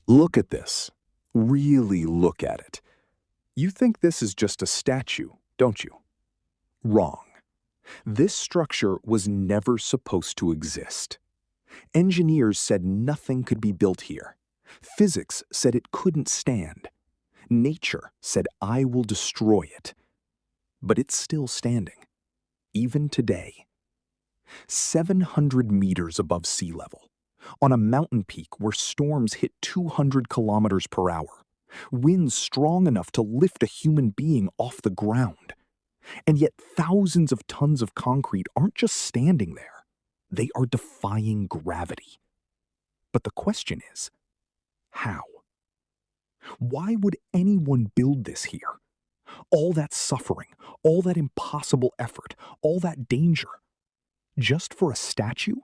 Look at this. Really look at it. You think this is just a statue, don't you? Wrong. This structure was never supposed to exist. Engineers said nothing could be built here. Physics said it couldn't stand. Nature said, I will destroy it. But it's still standing, even today. 700 meters above sea level, on a mountain peak where storms hit 200 kilometers per hour, winds strong enough to lift a human being off the ground. And yet thousands of tons of concrete aren't just standing there, they are defying gravity. But the question is, how? Why would anyone build this here? All that suffering, all that impossible effort, all that danger, just for a statue?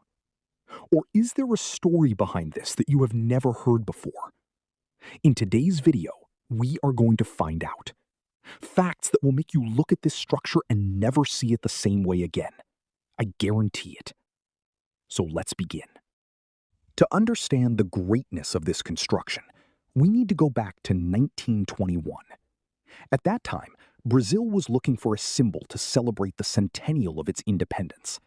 Or is there a story behind this that you have never heard before? In today's video, we are going to find out. Facts that will make you look at this structure and never see it the same way again. I guarantee it. So let's begin. To understand the greatness of this construction, we need to go back to 1921. At that time, Brazil was looking for a symbol to celebrate the centennial of its independence.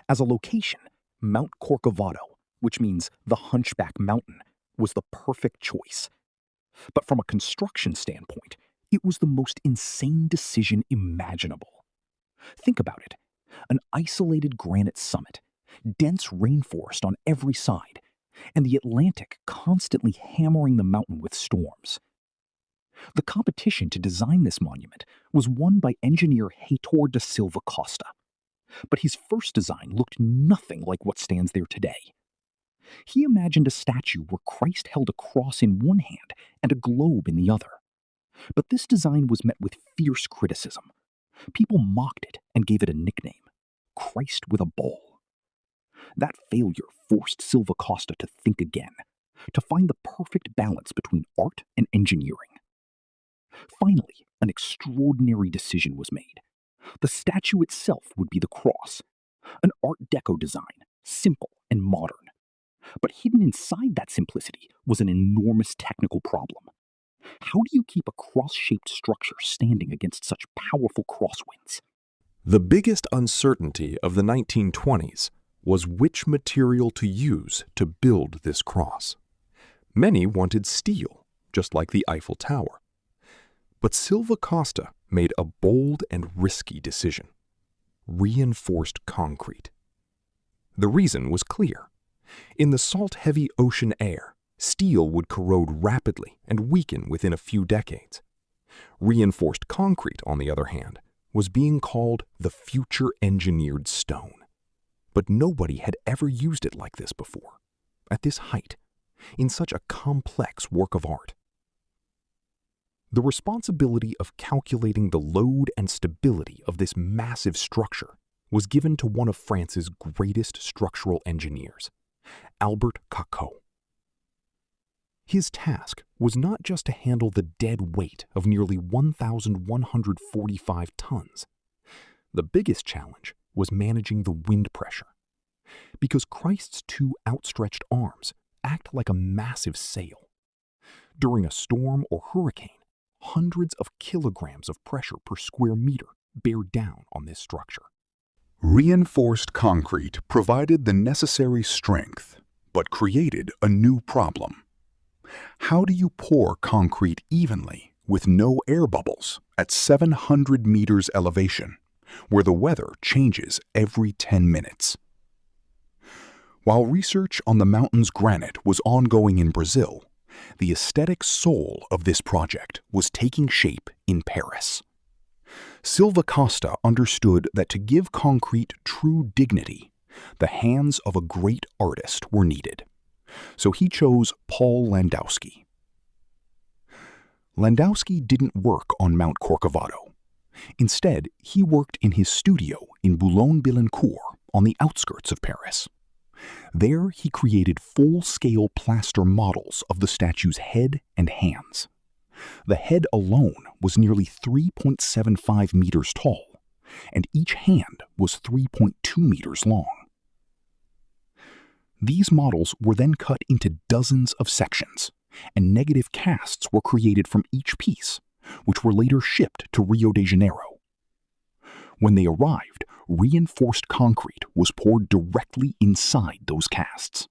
As a location, Mount Corcovado, which means the Hunchback Mountain, was the perfect choice. But from a construction standpoint, it was the most insane decision imaginable. Think about it. An isolated granite summit, dense rainforest on every side, and the Atlantic constantly hammering the mountain with storms. The competition to design this monument was won by engineer Heitor da Silva Costa. But his first design looked nothing like what stands there today. He imagined a statue where Christ held a cross in one hand and a globe in the other. But this design was met with fierce criticism. People mocked it and gave it a nickname, Christ with a Bowl. That failure forced Silva Costa to think again, to find the perfect balance between art and engineering. Finally, an extraordinary decision was made. The statue itself would be the cross, an Art Deco design, simple and modern. But hidden inside that simplicity was an enormous technical problem. How do you keep a cross-shaped structure standing against such powerful crosswinds? The biggest uncertainty of the 1920s was which material to use to build this cross. Many wanted steel, just like the Eiffel Tower. But Silva Costa made a bold and risky decision: reinforced concrete. The reason was clear. In the salt-heavy ocean air, steel would corrode rapidly and weaken within a few decades. Reinforced concrete, on the other hand, was being called the future engineered stone. But nobody had ever used it like this before, at this height, in such a complex work of art. The responsibility of calculating the load and stability of this massive structure was given to one of France's greatest structural engineers, Albert Caquot. His task was not just to handle the dead weight of nearly 1,145 tons. The biggest challenge was managing the wind pressure, because Christ's two outstretched arms act like a massive sail. During a storm or hurricane, hundreds of kilograms of pressure per square meter bear down on this structure. Reinforced concrete provided the necessary strength, but created a new problem. How do you pour concrete evenly with no air bubbles at 700 meters elevation, where the weather changes every 10 minutes? While research on the mountain's granite was ongoing in Brazil, the aesthetic soul of this project was taking shape in Paris. Silva Costa understood that to give concrete true dignity, the hands of a great artist were needed. So he chose Paul Landowski. Landowski didn't work on Mount Corcovado. Instead, he worked in his studio in Boulogne-Billancourt on the outskirts of Paris. There, he created full-scale plaster models of the statue's head and hands. The head alone was nearly 3.75 meters tall, and each hand was 3.2 meters long. These models were then cut into dozens of sections, and negative casts were created from each piece, which were later shipped to Rio de Janeiro. When they arrived, reinforced concrete was poured directly inside those casts.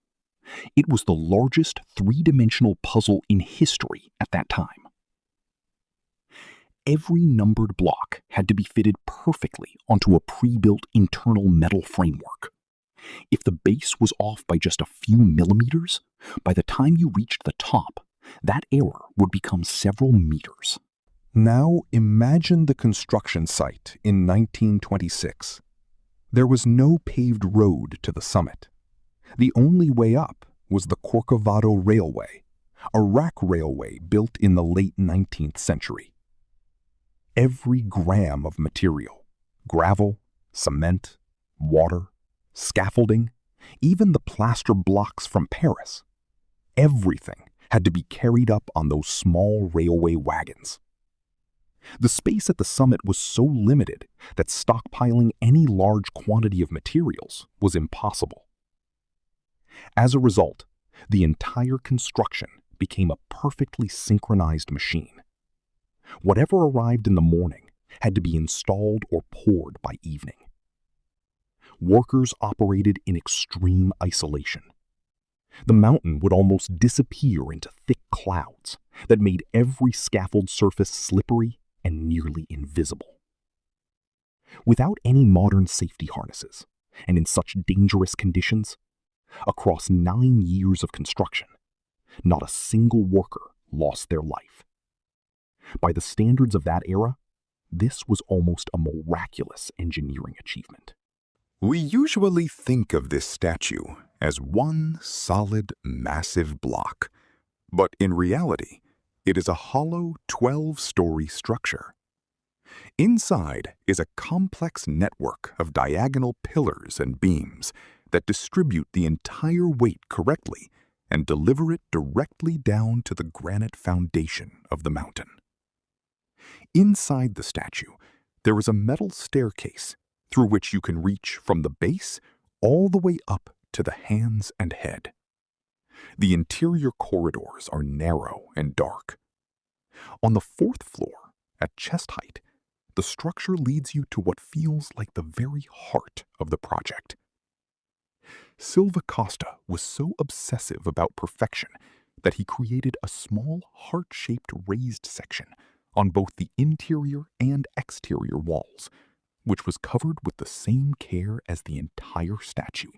It was the largest three-dimensional puzzle in history at that time. Every numbered block had to be fitted perfectly onto a pre-built internal metal framework. If the base was off by just a few millimeters, by the time you reached the top, that error would become several meters. Now imagine the construction site in 1926. There was no paved road to the summit. The only way up was the Corcovado Railway, a rack railway built in the late 19th century. Every gram of material, gravel, cement, water, scaffolding, even the plaster blocks from Paris, everything had to be carried up on those small railway wagons. The space at the summit was so limited that stockpiling any large quantity of materials was impossible. As a result, the entire construction became a perfectly synchronized machine. Whatever arrived in the morning had to be installed or poured by evening. Workers operated in extreme isolation. The mountain would almost disappear into thick clouds that made every scaffold surface slippery and nearly invisible. Without any modern safety harnesses, and in such dangerous conditions, across 9 years of construction, not a single worker lost their life. By the standards of that era, this was almost a miraculous engineering achievement. We usually think of this statue as one solid, massive block, but in reality, it is a hollow 12-story structure. Inside is a complex network of diagonal pillars and beams that distribute the entire weight correctly and deliver it directly down to the granite foundation of the mountain. Inside the statue, there is a metal staircase through which you can reach from the base all the way up to the hands and head. The interior corridors are narrow and dark. On the 4th floor, at chest height, the structure leads you to what feels like the very heart of the project. Silva Costa was so obsessive about perfection that he created a small heart-shaped raised section on both the interior and exterior walls, which was covered with the same care as the entire statue.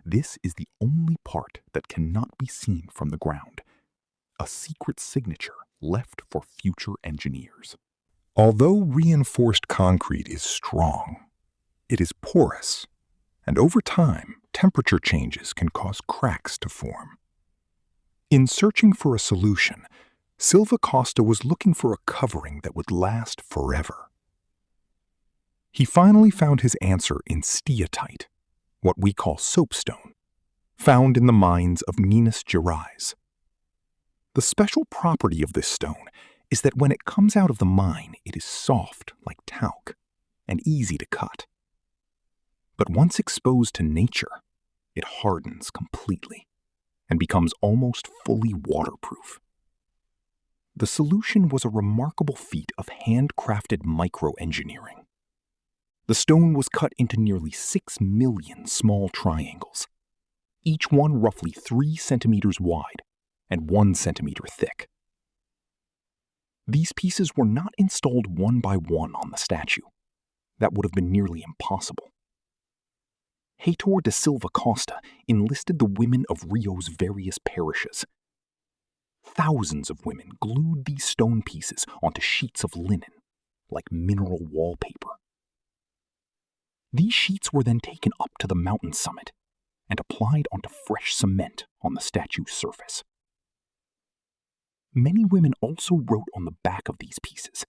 This is the only part that cannot be seen from the ground, a secret signature left for future engineers. Although reinforced concrete is strong, it is porous, and over time, temperature changes can cause cracks to form. In searching for a solution, Silva Costa was looking for a covering that would last forever. He finally found his answer in steatite, what we call soapstone, found in the mines of Minas Gerais. The special property of this stone is that when it comes out of the mine, it is soft like talc and easy to cut. But once exposed to nature, it hardens completely and becomes almost fully waterproof. The solution was a remarkable feat of handcrafted micro-engineering. The stone was cut into nearly 6 million small triangles, each one roughly 3 centimeters wide and 1 centimeter thick. These pieces were not installed one by one on the statue. That would have been nearly impossible. Heitor da Silva Costa enlisted the women of Rio's various parishes. Thousands of women glued these stone pieces onto sheets of linen, like mineral wallpaper. These sheets were then taken up to the mountain summit and applied onto fresh cement on the statue's surface. Many women also wrote on the back of these pieces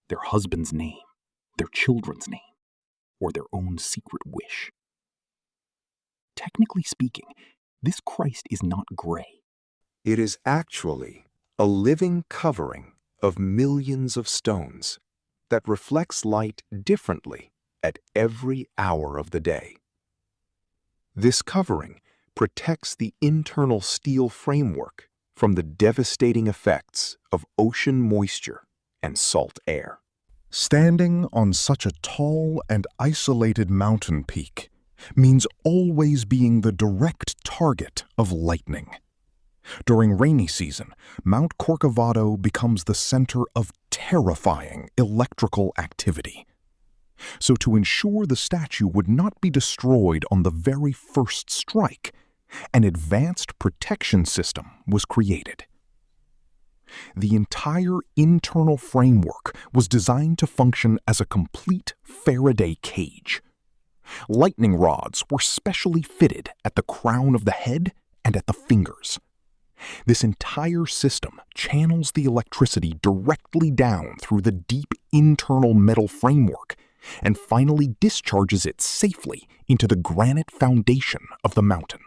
their husband's name, their children's name, or their own secret wish. Technically speaking, this Christ is not gray. It is actually a living covering of millions of stones that reflects light differently at every hour of the day. This covering protects the internal steel framework from the devastating effects of ocean moisture and salt air. Standing on such a tall and isolated mountain peak means always being the direct target of lightning. During rainy season, Mount Corcovado becomes the center of terrifying electrical activity. So to ensure the statue would not be destroyed on the very first strike, an advanced protection system was created. The entire internal framework was designed to function as a complete Faraday cage. Lightning rods were specially fitted at the crown of the head and at the fingers. This entire system channels the electricity directly down through the deep internal metal framework and finally discharges it safely into the granite foundation of the mountain.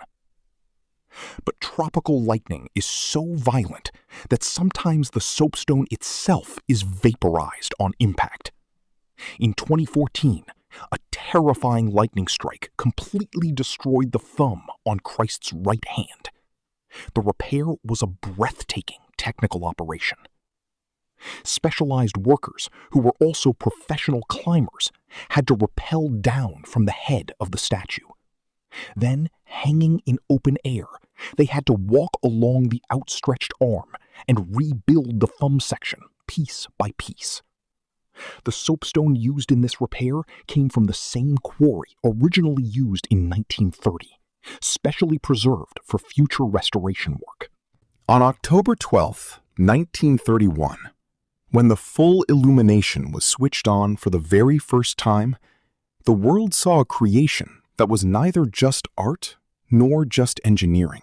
But tropical lightning is so violent that sometimes the soapstone itself is vaporized on impact. In 2014, a terrifying lightning strike completely destroyed the thumb on Christ's right hand. The repair was a breathtaking technical operation. Specialized workers, who were also professional climbers, had to rappel down from the head of the statue. Then, hanging in open air, they had to walk along the outstretched arm and rebuild the thumb section piece by piece. The soapstone used in this repair came from the same quarry originally used in 1930, specially preserved for future restoration work. On October 12, 1931, when the full illumination was switched on for the very first time, the world saw a creation that was neither just art nor just engineering.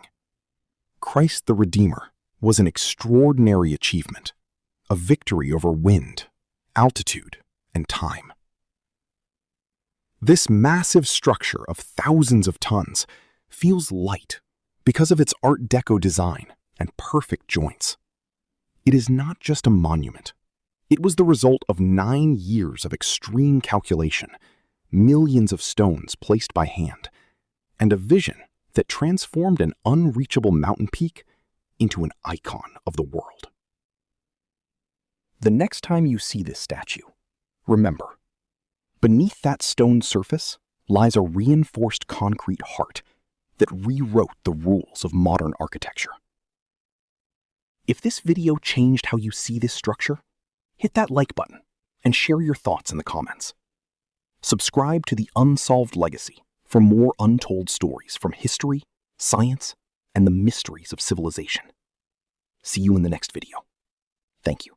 Christ the Redeemer was an extraordinary achievement, a victory over wind, altitude, and time. This massive structure of thousands of tons feels light because of its Art Deco design and perfect joints. It is not just a monument. It was the result of 9 years of extreme calculation, millions of stones placed by hand, and a vision that transformed an unreachable mountain peak into an icon of the world. The next time you see this statue, remember, beneath that stone surface lies a reinforced concrete heart that rewrote the rules of modern architecture. If this video changed how you see this structure, hit that like button and share your thoughts in the comments. Subscribe to the Unsolved Legacy for more untold stories from history, science, and the mysteries of civilization. See you in the next video. Thank you.